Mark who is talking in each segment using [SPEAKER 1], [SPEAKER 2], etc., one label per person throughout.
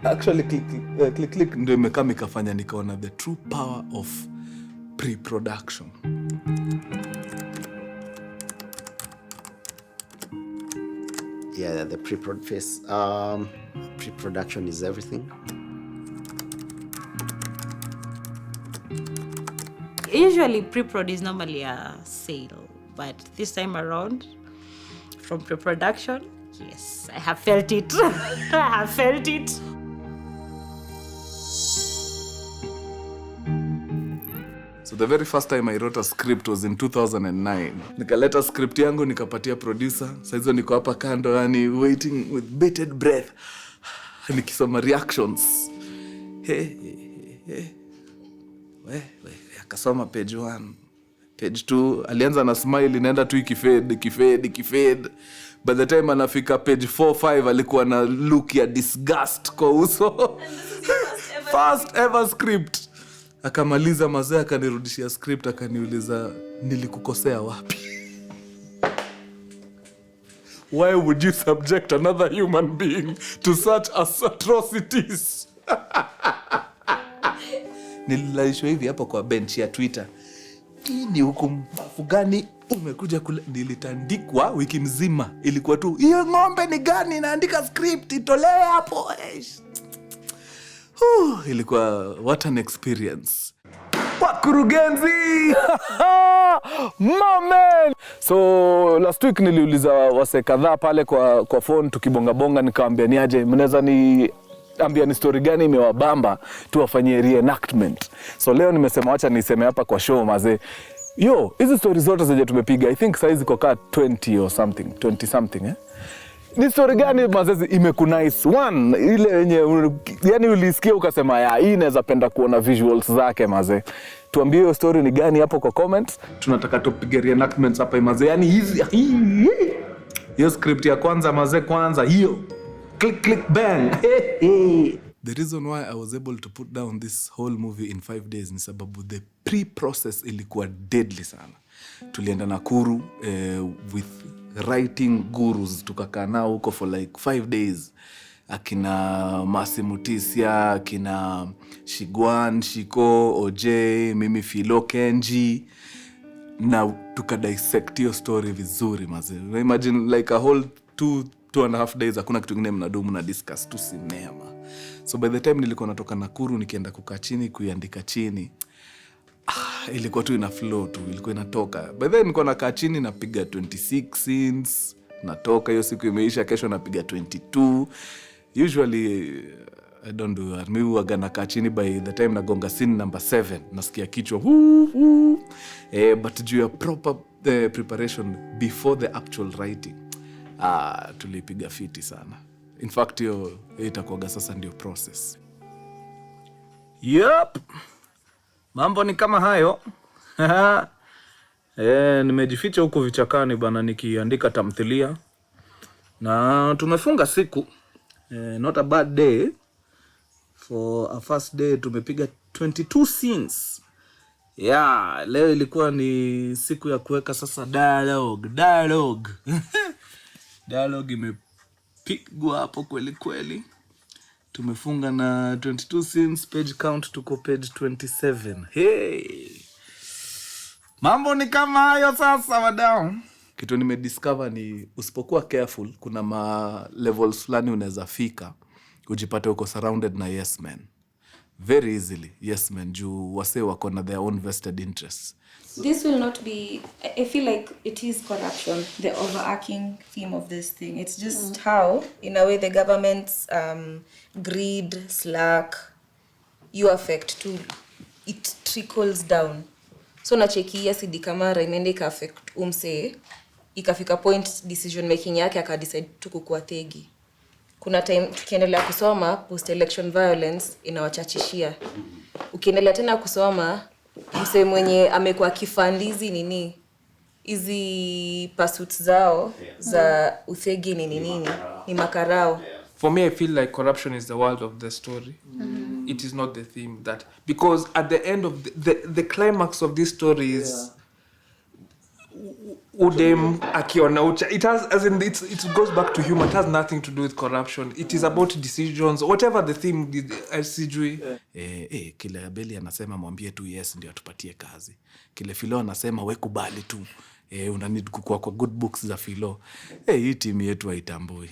[SPEAKER 1] Actually click ndio imekama ikafanya nikaona the true power of pre-production.
[SPEAKER 2] Yeah, the pre-prod phase. Pre-production is everything.
[SPEAKER 3] Usually pre-prod is normally a sale, but this time around, from pre-production, yes, I have felt it. I have felt it.
[SPEAKER 1] So the very first time I wrote a script was in 2009. Nikaleta script yangu nikapatia producer. Saizo niko hapa kando yani waiting with bated breath. Nikisoma reactions. Akasoma page 1, page 2. Alianza na smile inaenda tu ikifade. By the time anafika page 4, 5 alikuwa na look ya disgust kwa uso. First ever script. Akamaliza mazee akanirudishia script akaniuliza nilikukosea wapi? Why would you subject another human being to such atrocities? Nililaishwa hivi hapo kwa bench ya Twitter. Hii ni hukumu gani umekuja kule? Nilitandikwa wiki mzima. Ilikuwa tu hiyo ng'ombe ni gani naandika script itolee hapo. Ilikuwa what an experience. Wakurugenzi! Mamen! So last week niliuliza wase kadhaa pale kwa phone tukibonga nikawaambia ni aje mnaweza ni ambia ni story gani imewabamba tuwafanyie reenactment. So leo nimesema acha niseme hapa kwa show mazee. Yo, hizi stories zote zenye tumepiga I think size iko kaa 20 or something, 20 something Ni story gani mazezi imekunice? One, ile yenye yani ulisikia ukasema ya hii naweza penda kuona visuals zake mazee. Tuambie hiyo story ni gani hapo kwa comments. Tunataka tupige reenactments hapa mazee. Yani hizi hiyo script ya kwanza mazee kwanza hiyo. Click bang. The reason why I was able to put down this whole movie in 5 days ni sababu the pre-process ilikuwa deadly sana. Tulienda Nakuru with writing gurus tukakaa nao huko for like 5 days. Akina Masi Mutisia, akina Shigwan, Shiko, OJ, mimi Philo Kenji. Na tukadissect hiyo story vizuri mazee. Imagine like a whole 2.5 days hakuna kitu kingine mnadumu na discuss tu sinema. So by the time nilikuwa natoka Nakuru nikienda kukaa chini kuiandika chini. Ilikuwa tu ina flow tu, ilikuwa inatoka. By the way nilikuwa nakaa chini napiga 26 scenes, natoka hiyo siku imeisha, kesho napiga 22. Usually I don't do that. Mimi huwa nakaa chini by the time nagonga scene number 7, nasikia kichwa but juu ya proper preparation before the actual writing. Tulipiga fiti sana. In fact hiyo itakuwa sasa ndio process. Yep. Mambo ni kama hayo. Nimejificha huko vichakani bana nikiandika tamthilia. Na tumefunga siku. Not a bad day. For a first day tumepiga 22 scenes. Yeah, leo ilikuwa ni siku ya kuweka sasa dialogue. Dialogue imepigwa hapo kweli. Tumefunga na 22 scenes, page count tuko page 27. Hey! Mambo ni kama hayo sasa wadau. Kitu nimediscover ni usipokuwa careful, kuna levels fulani unaweza fika, ujipate uko surrounded na yes men. Very easily, yes men, juu wase wako na their own vested interests.
[SPEAKER 4] This will not be, I feel like it is corruption, the overarching theme of this thing. It's just how, in a way, the government's greed, slack, you affect too. It trickles down. So nacheki ya Sidi Kamara imeenda ika affect umse, ikafika point decision making yake akadecide tu kukuwa thegi. Kuna time tukiendelea kusoma post-election violence inawachachishia. Ukiendelea tena kusoma mse mwenye amekuwa kifandizi nini hizi pursuits zao za uthegi nini ni makarao.
[SPEAKER 5] For me, I feel like corruption is the world of the story. It is not the theme that, because at the end of the climax of this story is udem akiona ucha. It has, as in, it goes back to humor. It has nothing to do with corruption. It is about decisions, whatever the theme. Sijui.
[SPEAKER 1] Kile Abeli anasema mwambie tu yes ndio atupatie kazi. Kile Philo anasema we kubali tu. Una need kukua kwa good books za Philo. Hii timu yetu haitambui.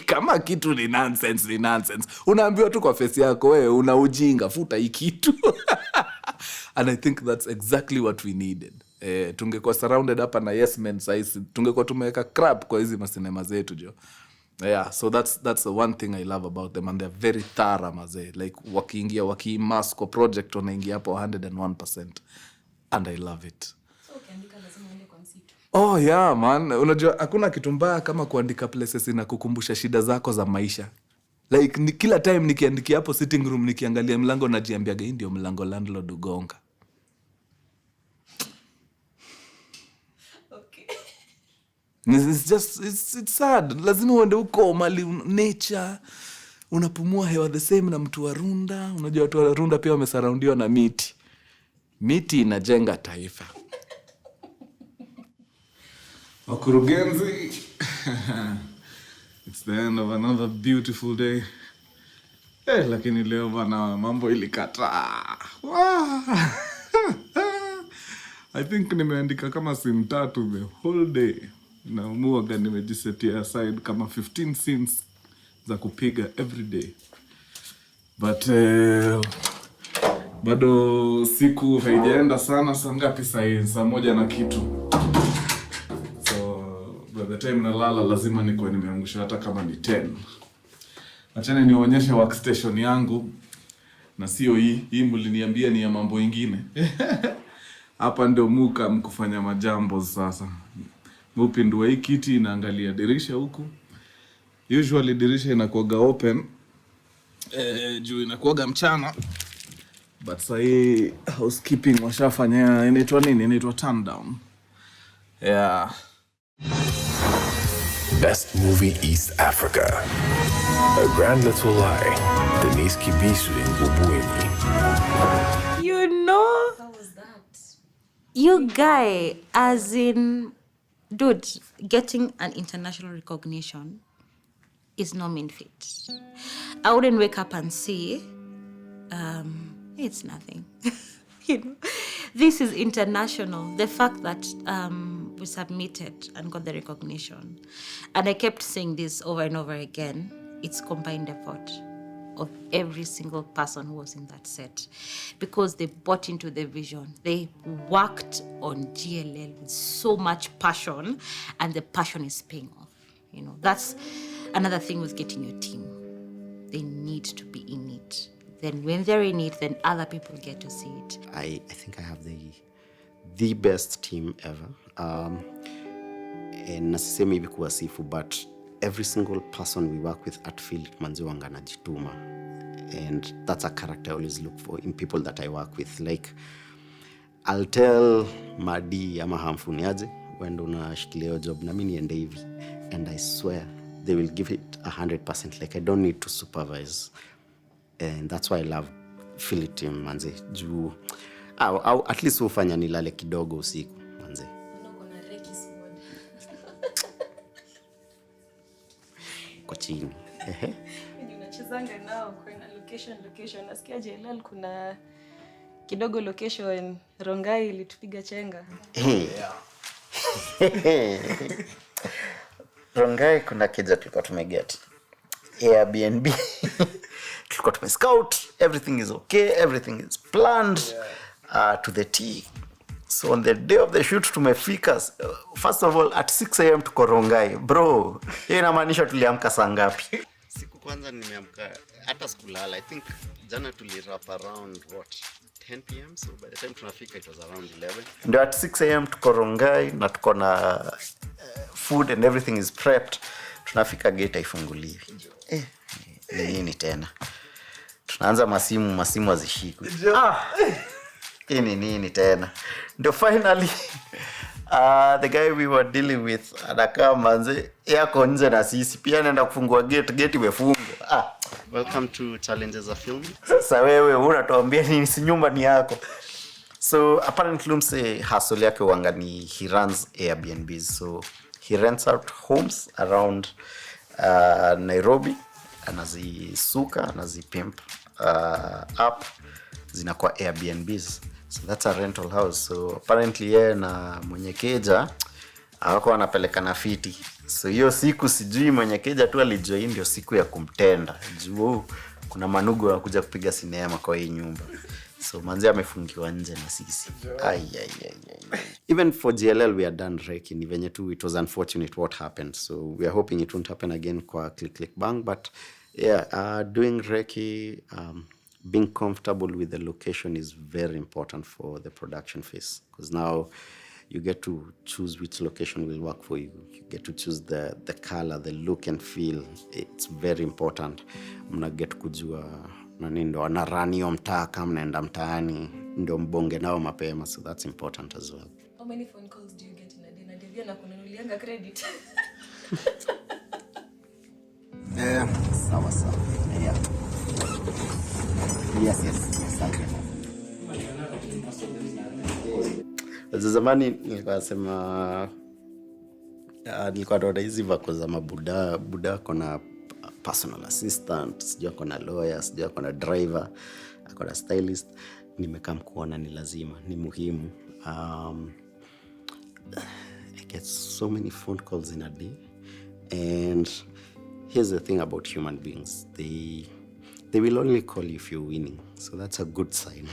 [SPEAKER 1] Kama kitu ni nonsense, ni nonsense. Unaambiwa tu kwa face yako wewe una ujinga, futa hii kitu. And I think that's exactly what we needed. Tungekuwa surrounded hapa na yes men size, tungekuwa tumeweka crap kwa hizi masinema zetu jo. Yeah, so that's the one thing I love about them, and they're very thorough mazee. Like wakiingia wakiimmerse kwa project wanaingia hapo 101%, and I love it.
[SPEAKER 4] So ukiandika lazima uende kwa msitu.
[SPEAKER 1] Oh yeah man, unajua hakuna kitu mbaya kama kuandika places inakukumbusha shida zako za maisha. Like kila time nikiandikia hapo sitting room nikiangalia mlango najiambiaga hii ndio mlango landlord ugonga. It's sad. Lazima uende huko mali nature. Unapumua hewa the same na mtu wa Runda. Unajua watu wa Runda pia wamesaraundiwa na miti. Miti inajenga taifa. Wakurugenzi. It's the end of another beautiful day. Lakini leo bana mambo ilikataa. I think nimeandika kama scene 3 the whole day. Naamua gani nimejisetia aside kama 15 scenes za kupiga every day. But bado siku haijaenda sana. Saa ngapi saa hii? Saa 1 na kitu. So by the time nalala lazima nikuwe nimeangusha hata kama ni 10. Achana nionyeshe workstation yangu. Na sio hii mliniambia ni ya mambo ingine. Hapa ndio muka mkufanya majambo sasa. Upindua hii kiti inaangalia dirisha huku. Usually dirisha inakuwaga open. Juu inakuwaga mchana. But saa hii housekeeping washafanya inaitwa nini? Inaitwa turn down. Yeah.
[SPEAKER 6] Best Movie East Africa. A Grand Little Lie. Denise Kibisu in Bubuini.
[SPEAKER 3] You know?
[SPEAKER 4] How was that?
[SPEAKER 3] You guy, as in, dude, getting an international recognition is no mean feat. I wouldn't wake up and say, it's nothing. You know, this is international. The fact that we submitted and got the recognition, and I kept saying this over and over again, it's combined effort of every single person who was in that set, because they bought into the vision. They worked on GLL with so much passion, and the passion is paying off. You know, that's another thing with getting your team. They need to be in it. Then when they're in it, then other people get to see it.
[SPEAKER 2] I think I have the best team ever. And nasisemi hivi kuwa sifu, but every single person we work with at Field manzi wanga anajituma. And that's a character I always look for in people that I work with. Like, I'll tell Madi ama Hamfuni aje, wendo unashikilia job na mimi niende hivi. And I swear, they will give it 100%. Like, I don't need to supervise. And that's why I love Philly team, manze. Juu, at least ufanya nilale kidogo usiku, manze. Kwa chini.
[SPEAKER 4] Unachezanga nao kwa location. Nasikia JLL kuna kidogo location Rongai ilitupiga chenga.
[SPEAKER 2] Rongai kuna kids tulikuwa tumeget Airbnb. Tulikuwa tumescout, everything is okay, everything is planned to the T. So on the day of the shoot tumefika, first of all at 6 a.m. tuko Rongai. Bro, hiyo inamaanisha tuliamka saa ngapi? Siku kwanza nimeamka hata sikulala. I think jana tulirap around 10 p.m. So by the time tunafika it was around 11. Ndio at 6 a.m. tuko Rongai na tuko na food and everything is prepped. Tunafika gate haifunguliwi. Nini tena? Tunaanza masimu hazishikwi. Nini tena? Ndio finally the guy we were dealing with anakaa manze yako nje na sisi pia anaenda kufungua gate imefungwa. Welcome to Challenges of Film. Sasa wewe unatuambia nini? Si nyumba ni yako. So apparently mse hustle yake wanga ni he runs Airbnbs. So he rents out homes around Nairobi, anazisuka, anazipimp up, zinakuwa Airbnbs. So that's a rental house. So apparently yeye na mwenye keja hawako wanapelekana fiti. So hiyo siku sijui mwenye keja tu alijua hii ndio siku ya kumtenda. Juu kuna manugu wanakuja kupiga sinema kwa hii nyumba. So manzi amefungiwa nje na sisi. Even for GLL we are done Reiki. Ni venye tu it was unfortunate what happened. So we are hoping it won't happen again kwa Click Click Bang. But yeah, doing Reiki, being comfortable with the location is very important for the production phase. Because now you get to choose which location will work for you. You get to choose the color, the look and feel. It's very important. Mna get kujua nani ndo anarani hiyo mtaa kama mnaenda mtaani ndo mbonge nao mapema. So that's important as well.
[SPEAKER 4] How many phone calls do you get in a day? Na Devia na kununulianga credit.
[SPEAKER 2] Sawa. Yeah. Yes. Zamani nilikuwa nasema nilikuwa naona hizi vako za buda kona personal assistant, sijua kona lawyer, sijua kona driver, kona stylist. Nimekaa kuona ni lazima, ni muhimu. I get so many phone calls in a day. And here's the thing about human beings. They will only call you if you're winning. So that's a good sign.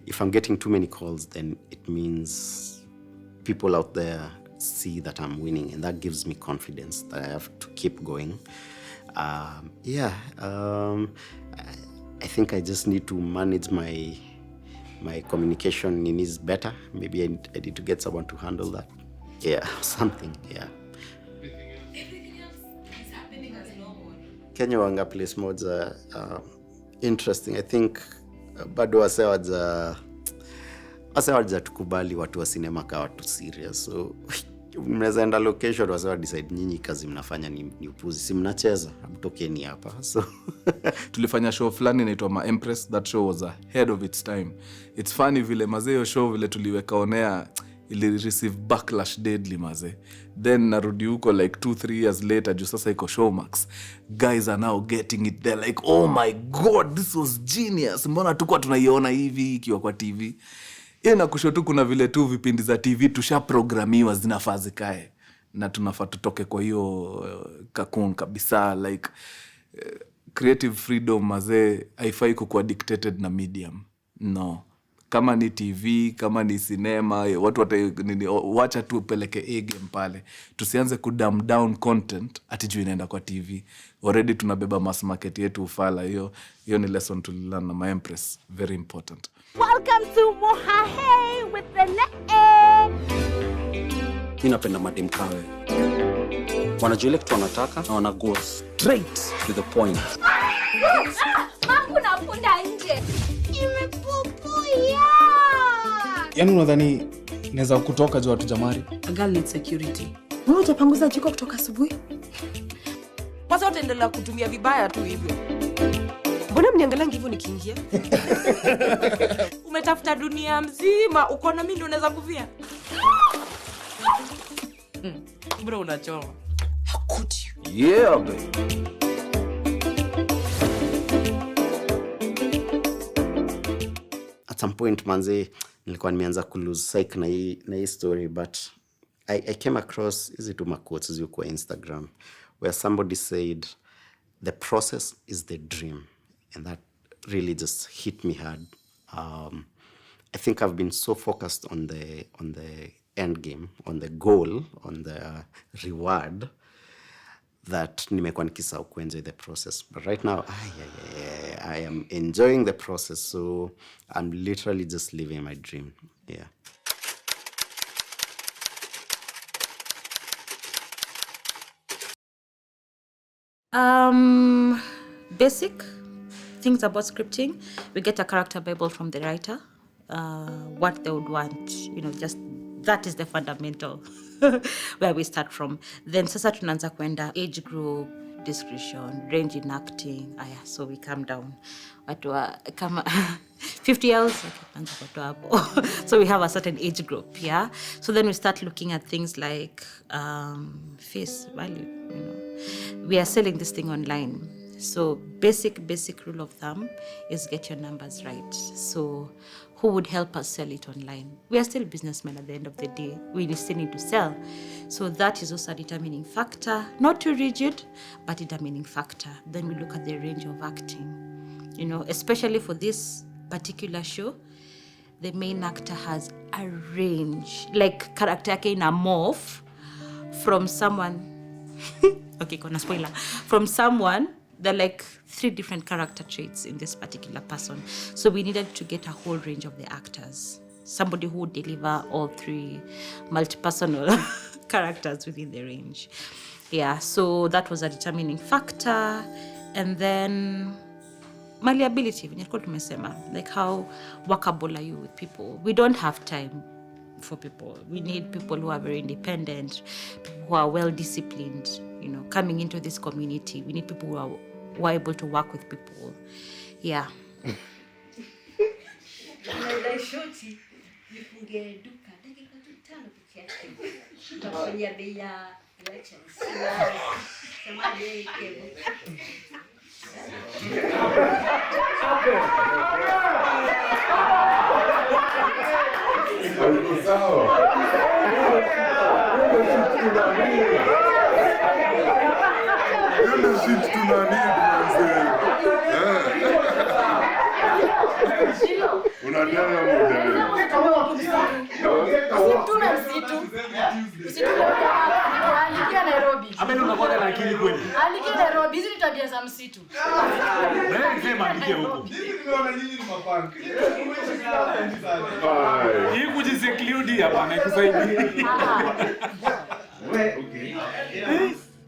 [SPEAKER 2] If I'm getting too many calls, then it means people out there see that I'm winning, and that gives me confidence that I have to keep going. I think I just need to manage my communication needs better. Maybe I need to get someone to handle that. Yeah, something, yeah.
[SPEAKER 4] Everything else is happening as normal.
[SPEAKER 2] Kenya wanga place moja interesting. I think bado wasewaja tukubali watu wa cinema kwa watu serious. So mnaweza enda location wasewa decide nyinyi kazi mnafanya ni upuzi. Si mnacheza, mtokeni hapa. So
[SPEAKER 1] tulifanya show fulani inaitwa Ma Empress. That show was ahead of its time. It's funny vile mazee show vile tuliweka onea ili receive backlash deadly mazee. Then narudi huko like 2-3 years later juu sasa iko Showmax. Guys are now getting it. They're like, oh my god, this was genius. Mbona tukua tunaiona hivi ikiwa kwa TV? Na kushotu kuna vile tu vipindi za TV tushaprogramiwa zinafaa zikae. Na tunafaa tutoke kwa hiyo kakun kabisa. Like creative freedom mazee haifai kukuwa dictated na medium. No. Kama ni TV, kama ni cinema, watu wacha tu peleke A-game pale. Tusianze kudumb down content ati juu inaenda kwa TV. Already tunabeba mass market yetu ufala. Hiyo ni lesson tulilearn na Ma Empress. Very important.
[SPEAKER 7] Welcome to Mohahe with the
[SPEAKER 8] Mimi napenda madem kawe. Wanajua ile kitu wanataka na wana go straight to the point.
[SPEAKER 7] Mambo na punda nje. Imepopoya.
[SPEAKER 9] Yaani unadhani naweza kutoka juu watu jamari?
[SPEAKER 10] A girl needs security. Mbona utapanguza jiko kutoka asubuhi? Kwanza utaendelea kutumia vibaya tu hivyo. Mbona mniangalia hivyo nikiingia? Umetafuta dunia mzima, uko na mimi ndio unaweza kuvia? Bro unachoma. How could you?
[SPEAKER 1] Yeah, baby.
[SPEAKER 2] at some point manze nilikuwa nimeanza ku lose psych na hii story, but I came across hizi tu quotes zio kwa Instagram where somebody said the process is the dream, and that really just hit me hard. I think I've been so focused on the end game, on the goal, on the reward, that nimekuwa nikisahau kuenjoy the process. But right now, I am enjoying the process, so I'm literally just living my dream. Yeah.
[SPEAKER 3] Basic things about scripting. We get a character Bible from the writer, what they would want, just that is the fundamental where we start from. Then sasa tunaanza kwenda age group, discretion, range in acting. So we come down. Come 50 years. So we have a certain age group, yeah. So then we start looking at things like face value. We are selling this thing online. So basic rule of thumb is get your numbers right. So who would help us sell it online? We are still businessmen at the end of the day. We still need to sell. So that is also a determining factor. Not too rigid, but a determining factor. Then we look at the range of acting. Especially for this particular show, the main actor has a range. Like character yake ina morph from someone... okay, kona spoiler. From someone, there are like 3 different character traits in this particular person. So we needed to get a whole range of the actors. Somebody who would deliver all 3 multi-personal characters within the range. Yeah, so that was a determining factor. And then malleability, like how workable are you with people? We don't have time for people. We need people who are very independent, people who are well-disciplined, coming into this community. We need people who are able to work with people. Yeah.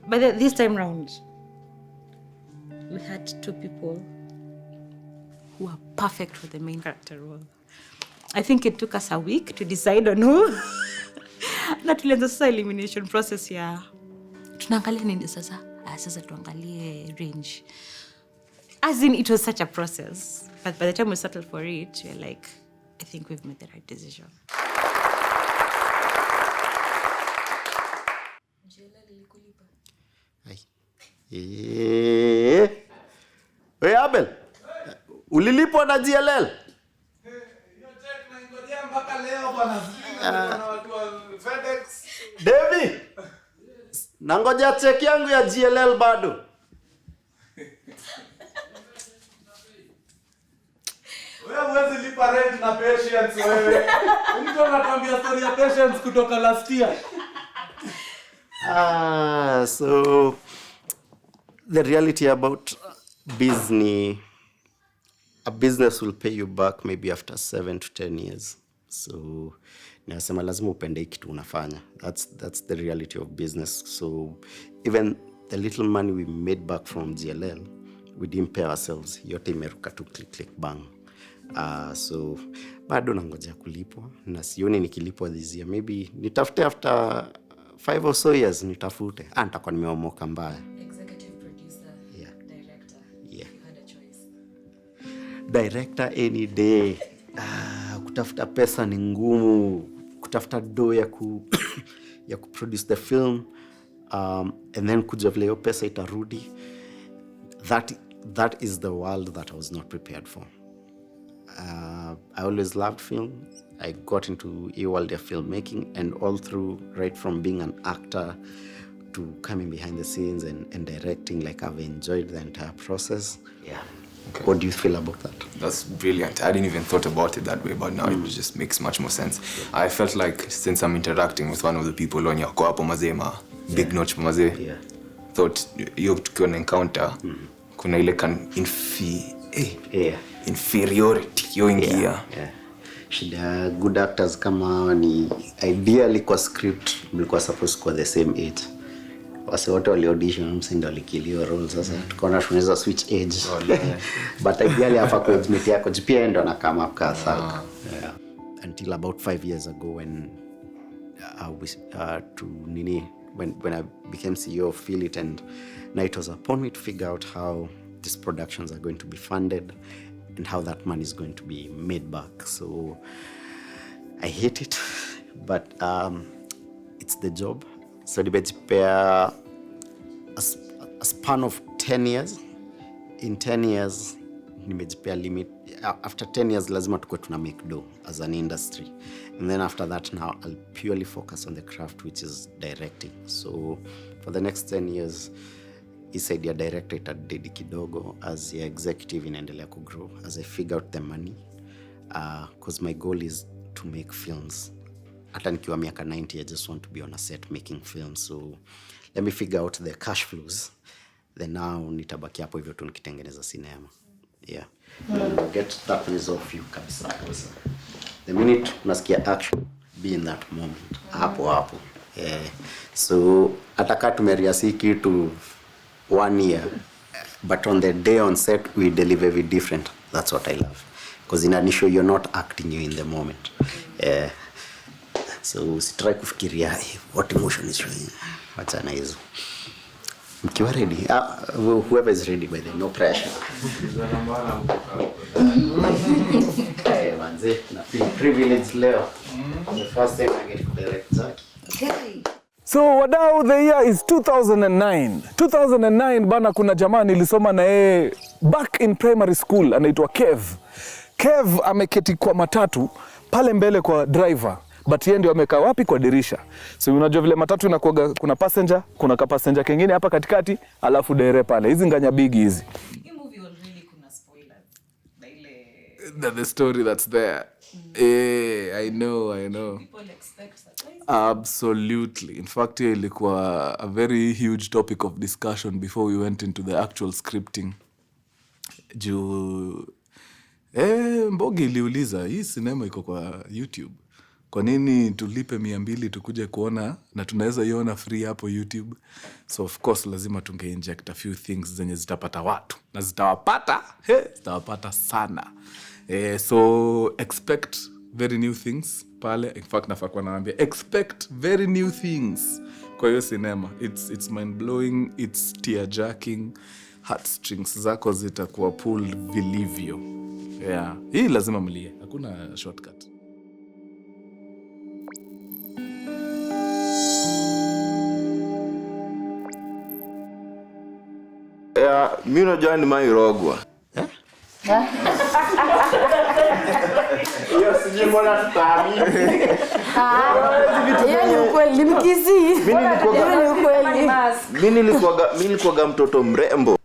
[SPEAKER 3] But this time round, we had 2 people who are perfect for the main character role. I think it took us a week to decide on who. Na tulianza sasa elimination process ya tunaangalia nini sasa? Sasa tuangalie range. As in, it was such a process. But by the time we settled for it, we're like, I think we've made the right decision.
[SPEAKER 2] Hey Abel, ulilipwa na GLL? Devi, nangoja check yangu ya GLL bado.
[SPEAKER 1] Wewe huwezi lipa rent na patience wewe. Mtu anatuambia story ya patience kutoka last year.
[SPEAKER 2] So the reality about business, a business will pay you back maybe after 7 to 10 years. So nasema lazima upende kitu unafanya. That's the reality of business. So even the little money we made back from GLL, we didn't pay ourselves. Yote imeruka tu click bang. So bado nangoja kulipwa na sioni nikilipwa this year. Maybe nitafute after 5 or so years nitafute. Nitakuwa nimeomoka mbaya.
[SPEAKER 4] Executive producer, yeah. Director.
[SPEAKER 2] Yeah.
[SPEAKER 4] You had a choice.
[SPEAKER 2] Director any day. Kutafuta pesa ni ngumu. Kutafuta dough ya kuproduce the film. And then kuja vile hiyo pesa itarudi. That is the world that I was not prepared for. I always loved film. I got into a world of filmmaking, and all through, right from being an actor to coming behind the scenes and directing, like I've enjoyed the entire process. Yeah. Okay. What do you feel about that?
[SPEAKER 11] That's brilliant. I didn't even thought about it that way, but now it just makes much more sense. Yeah. I felt like since I'm interacting with one of the people on your co-op mazema, big notch maze, thought you can encounter kuna ile kan inferiority yoingia.
[SPEAKER 2] Shida good actors kama ni ideally kwa script mlikuwa supposed kuwa the same age. Wase wote wali audition msindo alikiliwa role sasa tukaona tunaweza switch age. But ideally afa kwa age yako pia ndo na come up ka third. Until about 5 years ago when when I became CEO of Feel It, and now it was upon me to figure out how these productions are going to be funded and how that money is going to be made back. So I hate it, but it's the job. So nimejipea a span of 10 years. In 10 years, nimejipea limit. After 10 years, lazima tukue tuna make dough as an industry. And then after that, now I'll purely focus on the craft, which is directing. So for the next 10 years, isaidi ya director itadedi kidogo, as ya executive inaendelea kugrow, as I figure out the money. Because my goal is to make films. Hata nikiwa miaka 90, I just want to be on a set making films. So let me figure out the cash flows. Then now nitabaki hapo hivyo tu nikitengeneza cinema. Yeah. Get that piece off you kabisa. The minute unasikia action, be in that moment. Hapo. Yeah. So ataka tumeriasi kitu 1 year, but on the day on set we deliver very different. That's what I love, because in an issue you're not acting, you're in the moment. So try kufikiria what emotion is showing. Wachana hizo. Mkiwa ready, whoever is ready, by the no pressure. Hey manze, na feel privileged leo. The first time I get to direct Zaki.
[SPEAKER 3] Okay.
[SPEAKER 1] So wadau, the year is 2009. 2009 bana, kuna jamaa nilisoma na yeye back in primary school, anaitwa Kev. Kev ameketi kwa matatu pale mbele kwa driver, but yeye ndio amekaa wapi? Kwa dirisha. So unajua vile matatu inakuwa kuna passenger, kuna ka passenger kingine hapa katikati, alafu dere pale. Hizi nganya big hizi.
[SPEAKER 4] Hii movie already kuna spoilers. Na ile
[SPEAKER 1] The story that's there. I know.
[SPEAKER 4] people expect surprise.
[SPEAKER 1] Absolutely. In fact, hiyo ilikuwa a very huge topic of discussion before we went into the actual scripting. Juu Mbogi iliuliza, hii sinema iko kwa YouTube, kwa nini tulipe 200 tukuje kuona na tunaweza iona free hapo YouTube? So of course lazima tunge-inject a few things zenye zitapata watu, na zitawapata sana. So expect very new things pale. In fact nafaa kuwa naambia expect very new things kwa hiyo sinema. It's mind blowing, it's tear jerking, heartstrings zako zitakuwa pulled vilivyo. Yeah, hii lazima mlie, hakuna shortcut.
[SPEAKER 12] Mimi unajua ni mairogwa.
[SPEAKER 2] Hiyo sijui mbona tutaamini.
[SPEAKER 10] Yaani ukweli mkizi.
[SPEAKER 12] Mimi nilikuwa mtoto mrembo.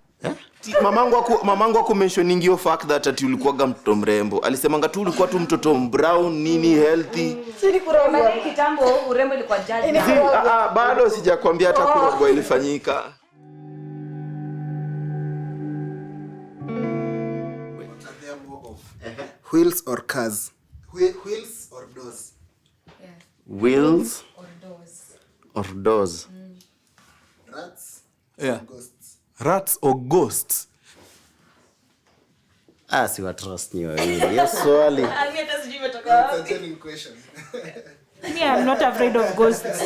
[SPEAKER 12] Mamangu akumentioning hiyo fact that ati ulikuwa mtoto mrembo. Alisemanga tu ulikuwa tu mtoto brown nini healthy.
[SPEAKER 4] Sisi kurogwa kitambo urembo ilikuwa judge.
[SPEAKER 12] Bado sijakwambia hata kurogwa ilifanyika.
[SPEAKER 9] Wheels or cars? Wheels or doors?
[SPEAKER 4] Yeah.
[SPEAKER 2] Wheels
[SPEAKER 4] Or doors.
[SPEAKER 2] or doors?
[SPEAKER 9] Rats?
[SPEAKER 1] Yeah.
[SPEAKER 9] Or ghosts?
[SPEAKER 1] Rats or ghosts?
[SPEAKER 2] Si wa trust ni wewe. Yes, swali.
[SPEAKER 4] Mimi hata sijui umetoka
[SPEAKER 9] It's a
[SPEAKER 4] wapi.
[SPEAKER 9] genuine question.
[SPEAKER 10] Me, I'm not afraid of ghosts.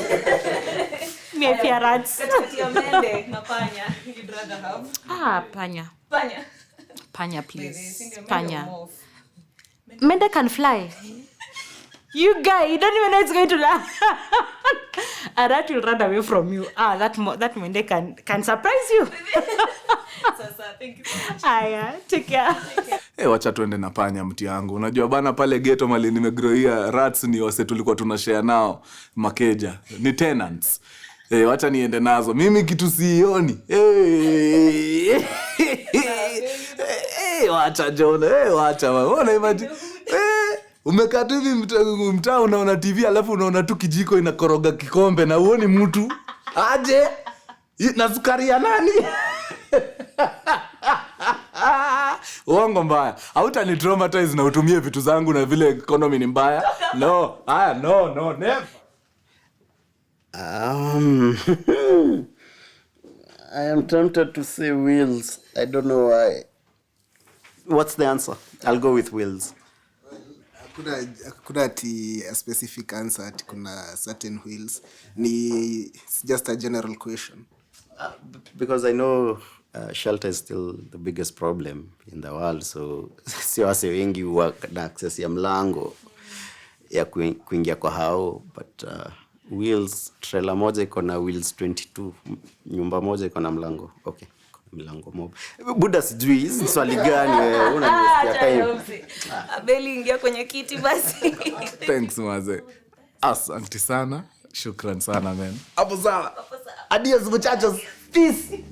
[SPEAKER 10] Me, I fear rats.
[SPEAKER 4] Kati ya mende na panya, you'd rather have
[SPEAKER 3] Panya.
[SPEAKER 4] panya.
[SPEAKER 3] Panya,
[SPEAKER 4] Baby,
[SPEAKER 3] please.
[SPEAKER 4] si ndio mende
[SPEAKER 3] Panya.
[SPEAKER 4] move.
[SPEAKER 3] Mende can fly. You guy, you don't even know it's going to land. A rat will run away from you. That mende can surprise you.
[SPEAKER 4] Sasa, thank you so much.
[SPEAKER 3] Aya, take care.
[SPEAKER 1] Wacha tuende na panya mti yangu. Unajua bana pale ghetto mali nimegroia, rats ni wase tulikuwa tunashare nao makeja. Ni tenants. Wacha niende nazo. Mimi kitu sioni. Wacha John. Wacha. Unaona imagine. Umekaa tu hivi mtaa unaona TV alafu unaona tu kijiko inakoroga kikombe na uoni mtu. Aje? Na sukari ya nani? Uongo mbaya. Hautani traumatize na utumie vitu zangu na vile economy ni mbaya. No, never.
[SPEAKER 2] I am tempted to say wheels. I don't know why. What's the answer? I'll go with wheels.
[SPEAKER 9] kuna ati a specific answer ati kuna certain wheels it's just a general question.
[SPEAKER 2] Because I know shelter is still the biggest problem in the world, so sio wase wengi na access ya mlango ya kuingia kwa hao, but wheels, trailer moja iko na wheels 22, nyumba moja iko na mlango. Okay, mlango mob. Buda sijui hizi swali gani wewe unanisikia kai.
[SPEAKER 4] Abeli ingia kwenye kiti basi.
[SPEAKER 1] Thanks maze. Asante sana. Shukran sana man. Hapo sawa.
[SPEAKER 2] Adios muchachos. Peace.